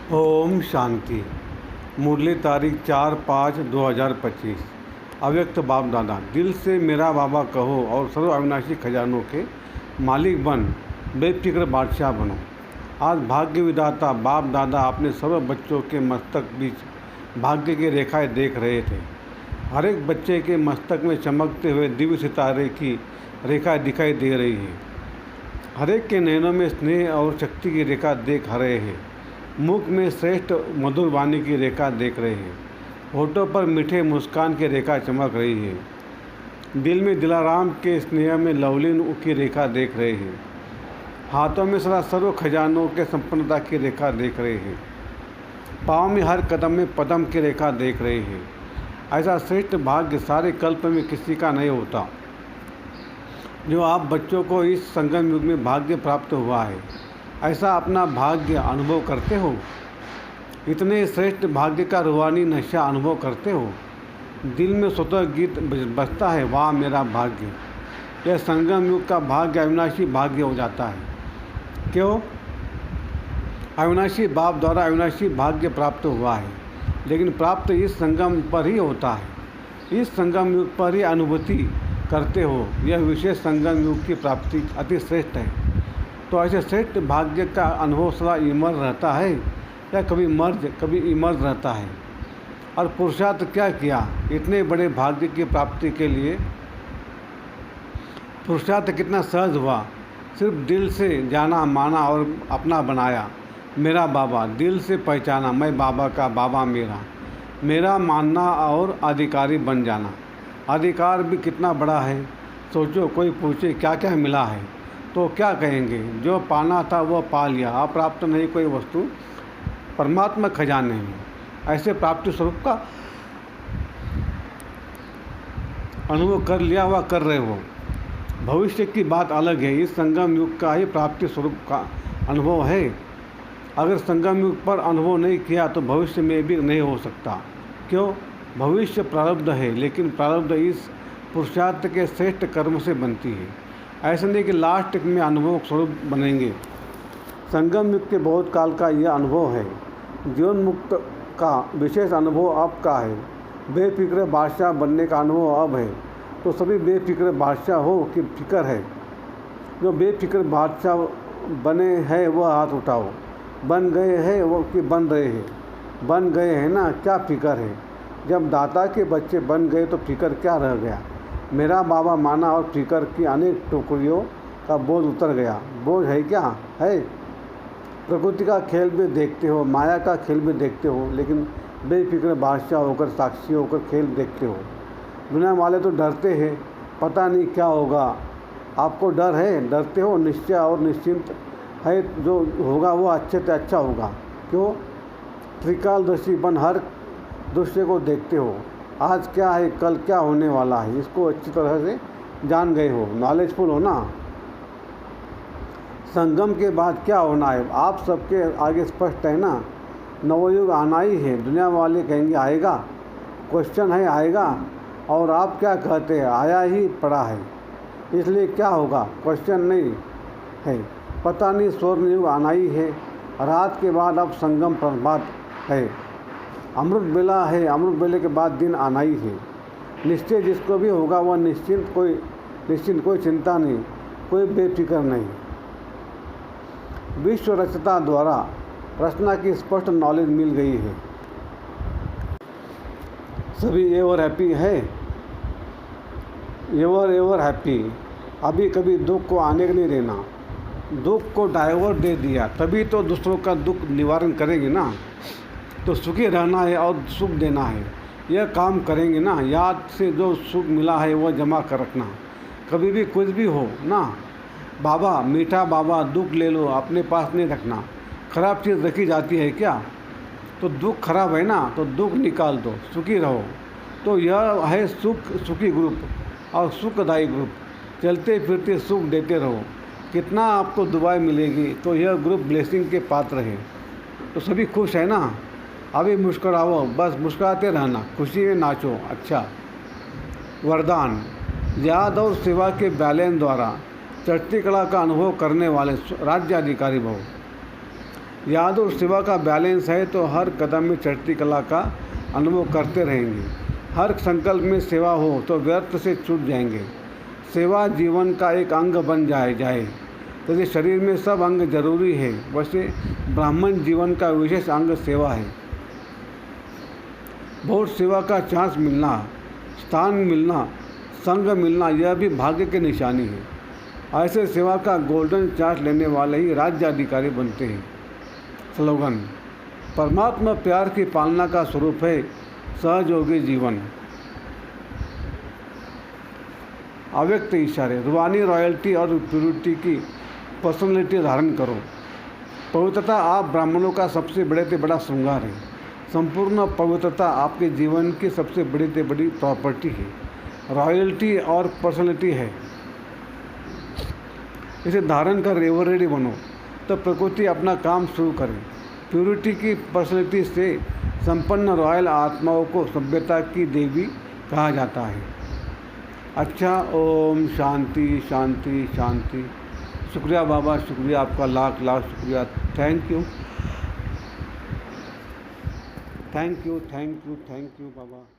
ओम शांति। मुरली तारीख 4/5/2025। अव्यक्त बाप दादा, दिल से मेरा बाबा कहो और सर्व अविनाशी खजानों के मालिक बन, बेफिक्र बादशाह बनो। आज भाग्य विधाता बाप दादा अपने सर्व बच्चों के मस्तक बीच भाग्य की रेखाएं देख रहे थे। हर एक बच्चे के मस्तक में चमकते हुए दिव्य सितारे की रेखाएं दिखाई दे रही है। हर एक के नैनों में स्नेह और शक्ति की रेखा देख रहे हैं। मुख में श्रेष्ठ मधुर वाणी की रेखा देख रहे हैं। होठों पर मीठे मुस्कान की रेखा चमक रही है। दिल में दिलाराम के स्नेह में लवलीन की रेखा देख रहे हैं। हाथों में सदा सर्व खजानों के संपन्नता की रेखा देख रहे हैं। पाँव में हर कदम में पदम की रेखा देख रहे हैं। ऐसा श्रेष्ठ भाग्य सारे कल्प में किसी का नहीं होता जो आप बच्चों को इस संगम युग में भाग्य प्राप्त हुआ है। ऐसा अपना भाग्य अनुभव करते हो? इतने श्रेष्ठ भाग्य का रूहानी नशा अनुभव करते हो? दिल में स्वतः गीत बजता है, वाह मेरा भाग्य। यह संगम युग का भाग्य अविनाशी भाग्य हो जाता है। क्यों? अविनाशी बाप द्वारा अविनाशी भाग्य प्राप्त हुआ है, लेकिन प्राप्त इस संगम पर ही होता है। इस संगम युग पर ही अनुभूति करते हो। यह विशेष संगम युग की प्राप्ति अति श्रेष्ठ है। तो ऐसे श्रेष्ठ भाग्य का अनुभव सदा इमर्ज रहता है या कभी मर्ज कभी इमर्ज रहता है। और पुरुषार्थ क्या किया इतने बड़े भाग्य की प्राप्ति के लिए? पुरुषार्थ कितना सहज हुआ। सिर्फ दिल से जाना माना और अपना बनाया मेरा बाबा। दिल से पहचाना मैं बाबा का बाबा मेरा मानना और अधिकारी बन जाना। अधिकार भी कितना बड़ा है। सोचो, कोई पूछे क्या क्या मिला है तो क्या कहेंगे? जो पाना था वह पा लिया। अप्राप्त नहीं कोई वस्तु परमात्मा खजाने में। ऐसे प्राप्ति स्वरूप का अनुभव कर लिया व कर रहे हो। भविष्य की बात अलग है। इस संगम युग का ही प्राप्ति स्वरूप का अनुभव है। अगर संगम युग पर अनुभव नहीं किया तो भविष्य में भी नहीं हो सकता। क्यों? भविष्य प्रारब्ध है, लेकिन प्रारब्ध इस पुरुषार्थ के श्रेष्ठ कर्म से बनती है। ऐसा नहीं कि लास्ट में अनुभव स्वरूप बनेंगे। संगम युग के बहुत काल का यह अनुभव है। जीवन मुक्त का विशेष अनुभव अब का है। बेफिक्र बादशाह बनने का अनुभव अब है। तो सभी बेफिक्र बादशाह हो कि फिक्र है? जो बेफिक्र बादशाह बने हैं वह हाथ उठाओ। बन गए हैं वो कि बन रहे हैं? बन गए हैं ना, क्या फिक्र है? जब दाता के बच्चे बन गए तो फिक्र क्या रह गया? मेरा बाबा माना और फिक्र की अनेक टुकड़ियों का बोझ उतर गया। बोझ है क्या? है। प्रकृति का खेल भी देखते हो, माया का खेल भी देखते हो, लेकिन बेफिक्र बादशाह होकर साक्षी होकर खेल देखते हो। दुनिया वाले तो डरते हैं, पता नहीं क्या होगा। आपको डर है? डरते हो? निश्चय और निश्चिंत है, जो होगा वो अच्छे से अच्छा होगा। क्यों? त्रिकालदर्शी बन हर दृश्य को देखते हो। आज क्या है, कल क्या होने वाला है, इसको अच्छी तरह से जान गए हो। नॉलेजफुल हो ना। संगम के बाद क्या होना है आप सबके आगे स्पष्ट है ना। नवयुग आना ही है। दुनिया वाले कहेंगे आएगा। क्वेश्चन है आएगा, और आप क्या कहते हैं? आया ही पड़ा है। इसलिए क्या होगा? क्वेश्चन नहीं है। पता नहीं, स्वर्ण युग आना ही है। रात के बाद अब संगम प्रभात है। अमृत बेला है। अमृत बेले के बाद दिन आना ही है। निश्चय जिसको भी होगा वह निश्चिंत, कोई चिंता नहीं, कोई बेफिक्र नहीं। विश्व रचना द्वारा रचना की स्पष्ट नॉलेज मिल गई है। सभी एवर हैप्पी है। Ever happy. अभी कभी दुख को आने के नहीं देना। दुख को डाइवर्ट दे दिया तभी तो दूसरों का दुख निवारण करेंगे ना। तो सुखी रहना है और सुख देना है, यह काम करेंगे ना। याद से जो सुख मिला है वह जमा कर रखना। कभी भी कुछ भी हो ना, बाबा मीठा बाबा दुख ले लो, अपने पास नहीं रखना। खराब चीज़ रखी जाती है क्या? तो दुख खराब है ना, तो दुख निकाल दो, सुखी रहो। तो यह है सुखी ग्रुप और सुखदायी ग्रुप। चलते फिरते सुख देते रहो। कितना आपको दुआएं मिलेगी। तो यह ग्रुप ब्लेसिंग के पात्र है। तो सभी खुश है ना। अभी मुस्कुराओ, बस मुस्कुराते रहना, खुशी में नाचो। अच्छा, वरदान। याद और सेवा के बैलेंस द्वारा चढ़ती कला का अनुभव करने वाले राज्य अधिकारी भव। याद और सेवा का बैलेंस है तो हर कदम में चढ़ती कला का अनुभव करते रहेंगे। हर संकल्प में सेवा हो तो व्यर्थ से छूट जाएंगे। सेवा जीवन का एक अंग बन जाए जैसे शरीर में सब अंग जरूरी है, वैसे ब्राह्मण जीवन का विशेष अंग सेवा है। बहुत सेवा का चांस मिलना, स्थान मिलना, संग मिलना, यह भी भाग्य की निशानी है। ऐसे सेवा का गोल्डन चांस लेने वाले ही राज्य अधिकारी बनते हैं। स्लोगन: परमात्मा प्यार की पालना का स्वरूप है सहयोगी जीवन। अव्यक्त इशारे: रूहानी रॉयल्टी और प्यूरिटी की पर्सनैलिटी धारण करो। पवित्रता आप ब्राह्मणों का सबसे बड़े से बड़ा श्रृंगार है। संपूर्ण पवित्रता आपके जीवन की सबसे बड़ी से बड़ी प्रॉपर्टी है। रॉयल्टी और पर्सनैलिटी है, इसे धारण कर एवर रेडी बनो तो प्रकृति अपना काम शुरू करे। प्यूरिटी की पर्सनैलिटी से संपन्न रॉयल आत्माओं को सभ्यता की देवी कहा जाता है। अच्छा, ओम शांति शांति शांति। शुक्रिया बाबा, शुक्रिया आपका, लाख लाख शुक्रिया। Thank you thank you thank you thank you Baba.